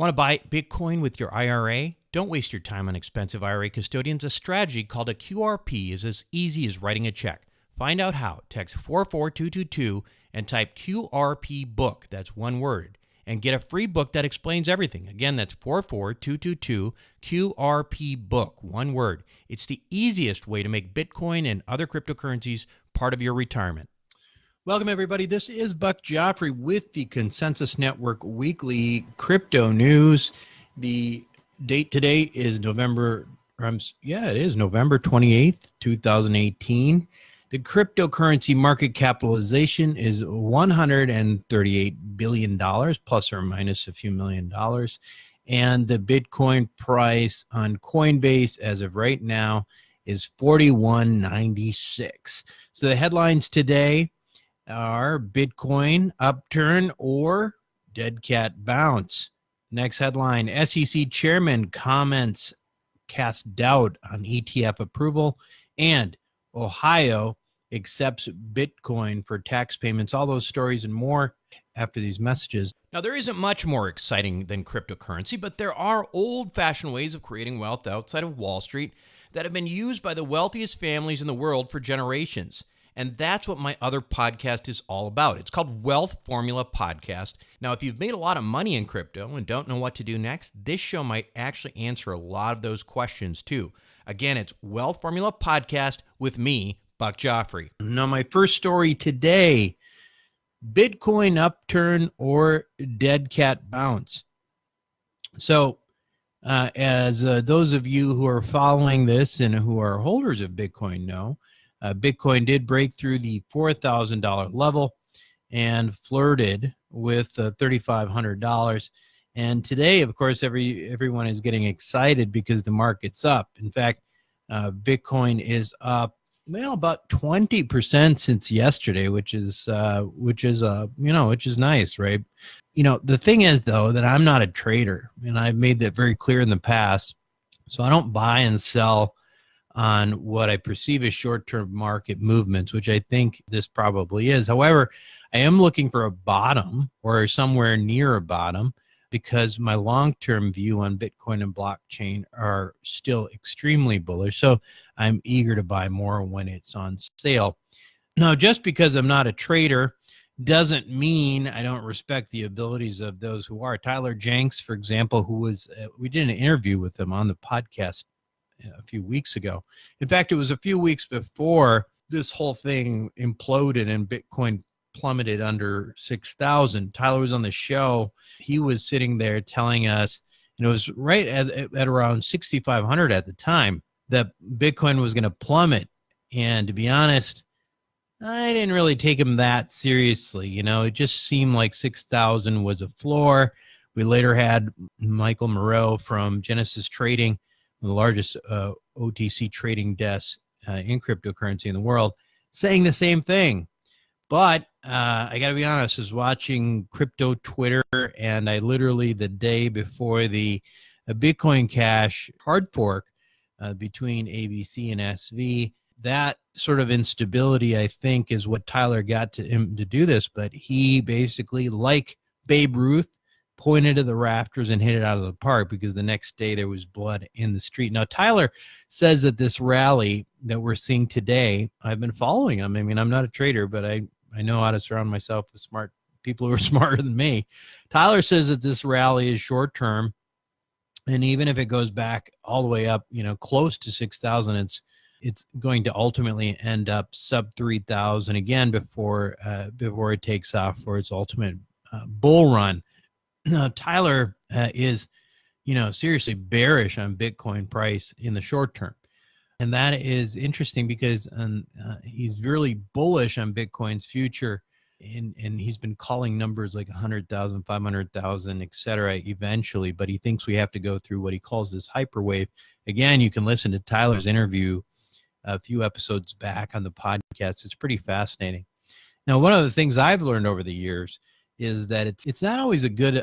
Want to buy Bitcoin with your IRA? Don't waste your time on expensive IRA custodians. A strategy called a QRP is as easy as writing a check. Find out how. Text 44222 and type QRP book. That's one word. And get a free book that explains everything. Again, that's 44222 QRP book. One word. It's the easiest way to make Bitcoin and other cryptocurrencies part of your retirement. Welcome, everybody. This is Buck Joffrey with the Consensus Network Weekly Crypto News. The date today is November 28th, 2018. The cryptocurrency market capitalization is $138 billion, plus or minus a few $1 million. And the Bitcoin price on Coinbase as of right now is $41.96. So the headlines today are Bitcoin, Upturn, or dead cat bounce. Next headline, SEC chairman comments cast doubt on ETF approval, and Ohio accepts Bitcoin for tax payments. All those stories and more after these messages. Now, there isn't much more exciting than cryptocurrency, but there are old-fashioned ways of creating wealth outside of Wall Street that have been used by the wealthiest families in the world for generations. And that's what my other podcast is all about. It's called Wealth Formula Podcast. Now, if you've made a lot of money in crypto and don't know what to do next, this show might actually answer a lot of those questions too. Again, it's Wealth Formula Podcast with me, Buck Joffrey. Now, my first story today, Bitcoin upturn or dead cat bounce. So, as those of you who are following this and who are holders of Bitcoin know, Bitcoin did break through the $4,000 level and flirted with $3,500. And today, of course, everyone is getting excited because the market's up. In fact, Bitcoin is up about 20% since yesterday, which is nice, right? You know, the thing is though that I'm not a trader, and I've made that very clear in the past. So I don't buy and sell on what I perceive as short-term market movements, which I think this probably is. However, I am looking for a bottom or somewhere near a bottom because my long-term view on Bitcoin and blockchain are still extremely bullish. So I'm eager to buy more when it's on sale. Now, just because I'm not a trader doesn't mean I don't respect the abilities of those who are. Tyler Jenks, for example, who was, we did an interview with him on the podcast a few weeks ago. In fact, it was a few weeks before this whole thing imploded and Bitcoin plummeted under 6,000. Tyler was on the show. He was sitting there telling us, and it was right at around 6,500 at the time, that Bitcoin was going to plummet. And to be honest, I didn't really take him that seriously. You know, it just seemed like 6,000 was a floor. We later had Michael Moreau from Genesis Trading, the largest OTC trading desk in cryptocurrency in the world, saying the same thing. But I got to be honest, I was watching crypto Twitter, and I literally, the day before the Bitcoin Cash hard fork between ABC and SV, that sort of instability, I think, is what Tyler got to him to do this. But he basically, like Babe Ruth, pointed to the rafters and hit it out of the park because the next day there was blood in the street. Now, Tyler says that this rally that we're seeing today, I've been following him. I mean, I'm not a trader, but I know how to surround myself with smart people who are smarter than me. Tyler says that this rally is short term, and even if it goes back all the way up, close to 6,000, it's going to ultimately end up sub 3,000 again before it takes off for its ultimate bull run. Now, Tyler is, seriously bearish on Bitcoin price in the short term. And that is interesting because he's really bullish on Bitcoin's future. And he's been calling numbers like 100,000, 500,000, et cetera, eventually. But he thinks we have to go through what he calls this hyperwave. Again, you can listen to Tyler's interview a few episodes back on the podcast. It's pretty fascinating. Now, one of the things I've learned over the years is that it's not always a good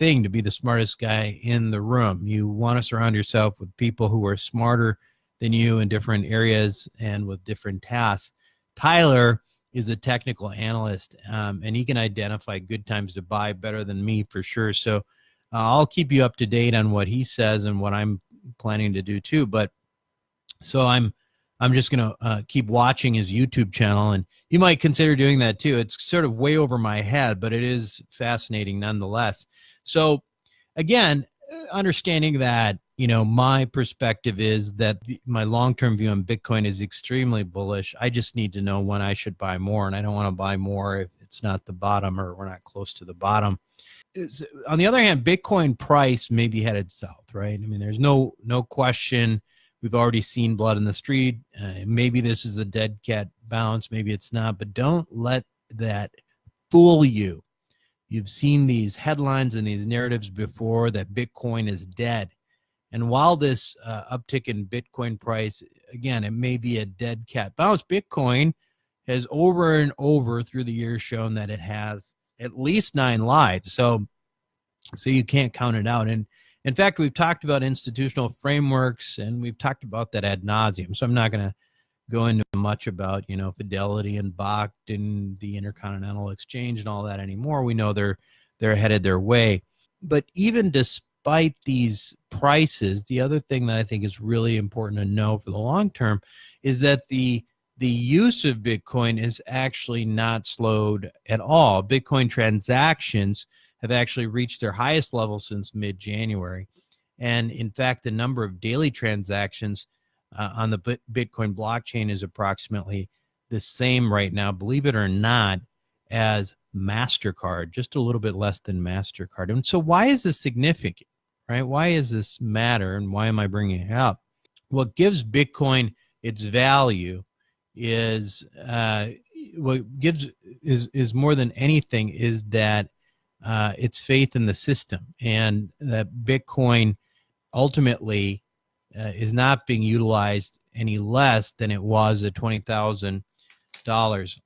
thing to be the smartest guy in the room. You want to surround yourself with people who are smarter than you in different areas and with different tasks. Tyler is a technical analyst, and he can identify good times to buy better than me for sure. So I'll keep you up to date on what he says and what I'm planning to do too. But so I'm just going to keep watching his YouTube channel, and you might consider doing that too. It's sort of way over my head, but it is fascinating nonetheless. So again, understanding that, my perspective is that my long-term view on Bitcoin is extremely bullish. I just need to know when I should buy more, and I don't want to buy more if it's not the bottom or we're not close to the bottom. On the other hand, Bitcoin price may be headed south, right? I mean, there's no question. We've already seen blood in the street. Maybe this is a dead cat bounce. Maybe it's not, but don't let that fool you. You've seen these headlines and these narratives before that Bitcoin is dead. And while this uptick in Bitcoin price, again, it may be a dead cat bounce, Bitcoin has over and over through the years shown that it has at least 9 lives. So you can't count it out. And in fact, we've talked about institutional frameworks, and we've talked about that ad nauseum. So I'm not going to go into much about, Fidelity and Bakkt and the Intercontinental Exchange and all that anymore. We know they're headed their way. But even despite these prices, the other thing that I think is really important to know for the long term is that the use of Bitcoin is actually not slowed at all. Bitcoin transactions have actually reached their highest level since mid-January. And in fact, the number of daily transactions on the Bitcoin blockchain is approximately the same right now, believe it or not, as MasterCard, just a little bit less than MasterCard. And so why is this significant, right? Why does this matter, and why am I bringing it up? What gives Bitcoin its value is what gives is more than anything is that it's faith in the system, and that Bitcoin ultimately is not being utilized any less than it was at $20,000.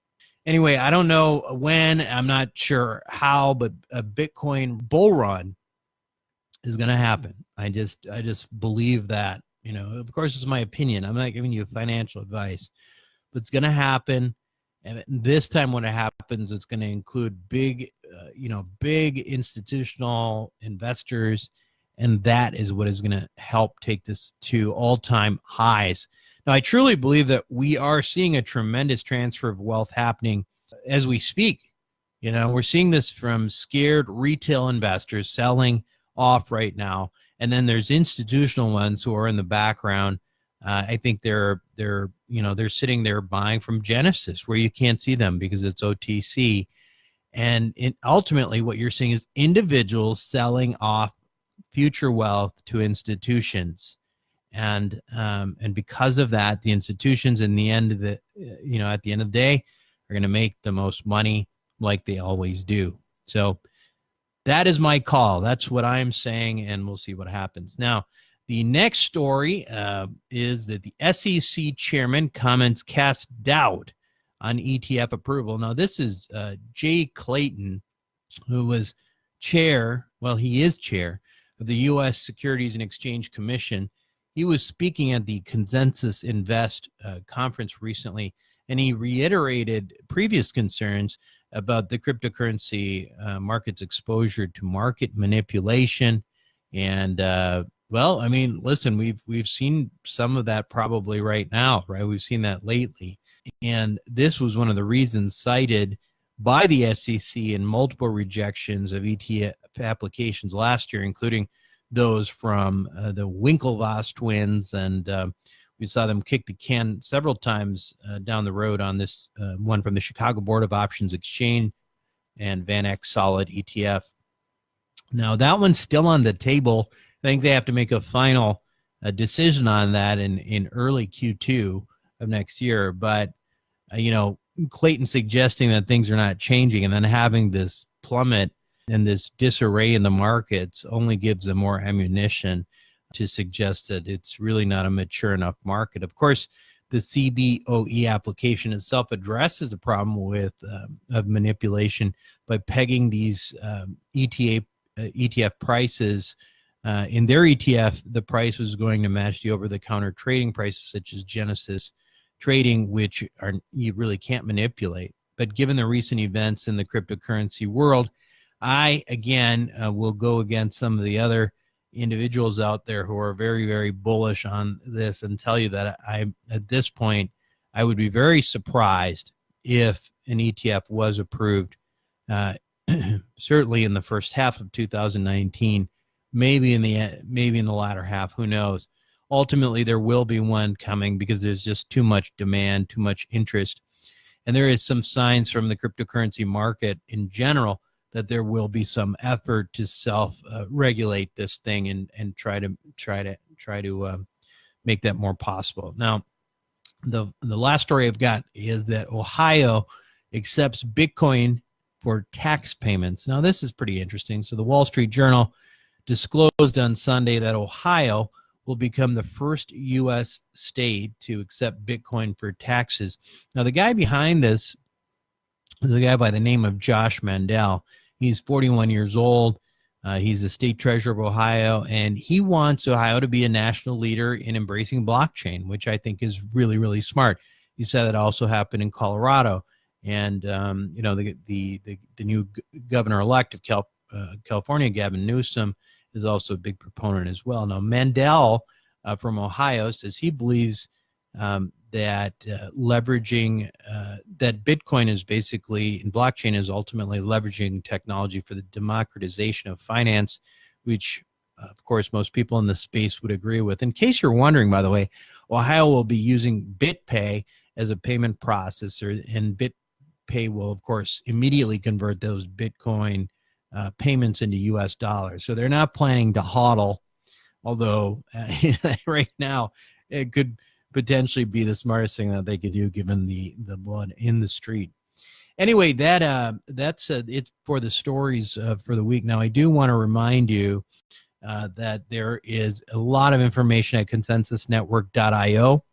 Anyway, I don't know when, I'm not sure how, but a Bitcoin bull run is going to happen. I just believe that. Of course, it's my opinion. I'm not giving you financial advice, but it's going to happen. And this time when it happens, it's going to include big institutional investors. And that is what is going to help take this to all-time highs. Now, I truly believe that we are seeing a tremendous transfer of wealth happening as we speak. We're seeing this from scared retail investors selling off right now. And then there's institutional ones who are in the background. I think they're sitting there buying from Genesis, where you can't see them because it's OTC. And ultimately what you're seeing is individuals selling off future wealth to institutions. And because of that, the institutions in the end of at the end of the day are going to make the most money, like they always do. So that is my call. That's what I'm saying, and we'll see what happens. Now, the next story is that the SEC chairman comments cast doubt on ETF approval. Now, this is Jay Clayton, who was he is chair of the U.S. Securities and Exchange Commission. He was speaking at the Consensus Invest conference recently, and he reiterated previous concerns about the cryptocurrency market's exposure to market manipulation. And listen, we've seen some of that probably right now, right? We've seen that lately. And this was one of the reasons cited by the SEC in multiple rejections of ETF applications last year, including those from the Winklevoss twins. And we saw them kick the can several times down the road on this one from the Chicago Board of Options Exchange and VanEck Solid ETF. Now, that one's still on the table. I think they have to make a final decision on that in early Q2 of next year. But, Clayton suggesting that things are not changing, and then having this plummet and this disarray in the markets only gives them more ammunition to suggest that it's really not a mature enough market. Of course, the CBOE application itself addresses the problem of manipulation by pegging these ETF prices. In their ETF, the price was going to match the over-the-counter trading prices, such as Genesis trading, which you really can't manipulate. But given the recent events in the cryptocurrency world, I, again, will go against some of the other individuals out there who are very, very bullish on this and tell you that at this point, I would be very surprised if an ETF was approved, certainly in the first half of 2019, maybe in the latter half, who knows. Ultimately, there will be one coming because there's just too much demand, too much interest. And there is some signs from the cryptocurrency market in general that there will be some effort to self-regulate this thing and try to make that more possible. Now, the last story I've got is that Ohio accepts Bitcoin for tax payments. Now, this is pretty interesting. So the Wall Street Journal disclosed on Sunday that Ohio will become the first U.S. state to accept Bitcoin for taxes. Now, the guy behind this is a guy by the name of Josh Mandel. He's 41 years old. He's the state treasurer of Ohio, and he wants Ohio to be a national leader in embracing blockchain, which I think is really, really smart. He said that also happened in Colorado, and the new governor-elect of California, Gavin Newsom, is also a big proponent as well. Now, Mandel from Ohio says he believes that leveraging that Bitcoin is basically, and blockchain is ultimately leveraging technology for the democratization of finance, which of course most people in the space would agree with. In case you're wondering, by the way, Ohio will be using BitPay as a payment processor, and BitPay will of course immediately convert those Bitcoin payments into US dollars. So they're not planning to hodl, although right now it could potentially be the smartest thing that they could do given the blood in the street. Anyway, that's it for the stories for the week. Now, I do want to remind you that there is a lot of information at consensusnetwork.io.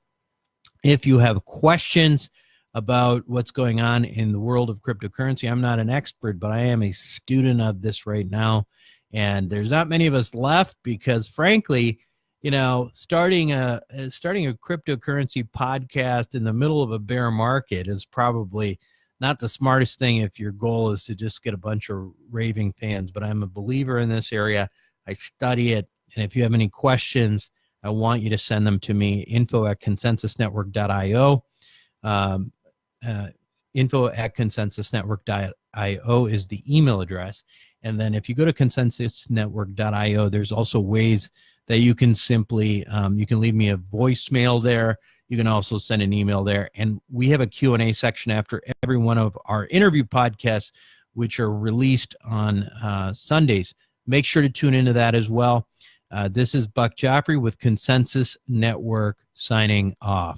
If you have questions about what's going on in the world of cryptocurrency, I'm not an expert, but I am a student of this right now. And there's not many of us left because, frankly, starting a cryptocurrency podcast in the middle of a bear market is probably not the smartest thing if your goal is to just get a bunch of raving fans. But I'm a believer in this area. I study it. And if you have any questions, I want you to send them to me, info@consensusnetwork.io. Info@consensusnetwork.io is the email address. And then if you go to consensusnetwork.io, there's also ways that you can simply, you can leave me a voicemail there. You can also send an email there. And we have a Q&A section after every one of our interview podcasts, which are released on Sundays. Make sure to tune into that as well. This is Buck Joffrey with Consensus Network signing off.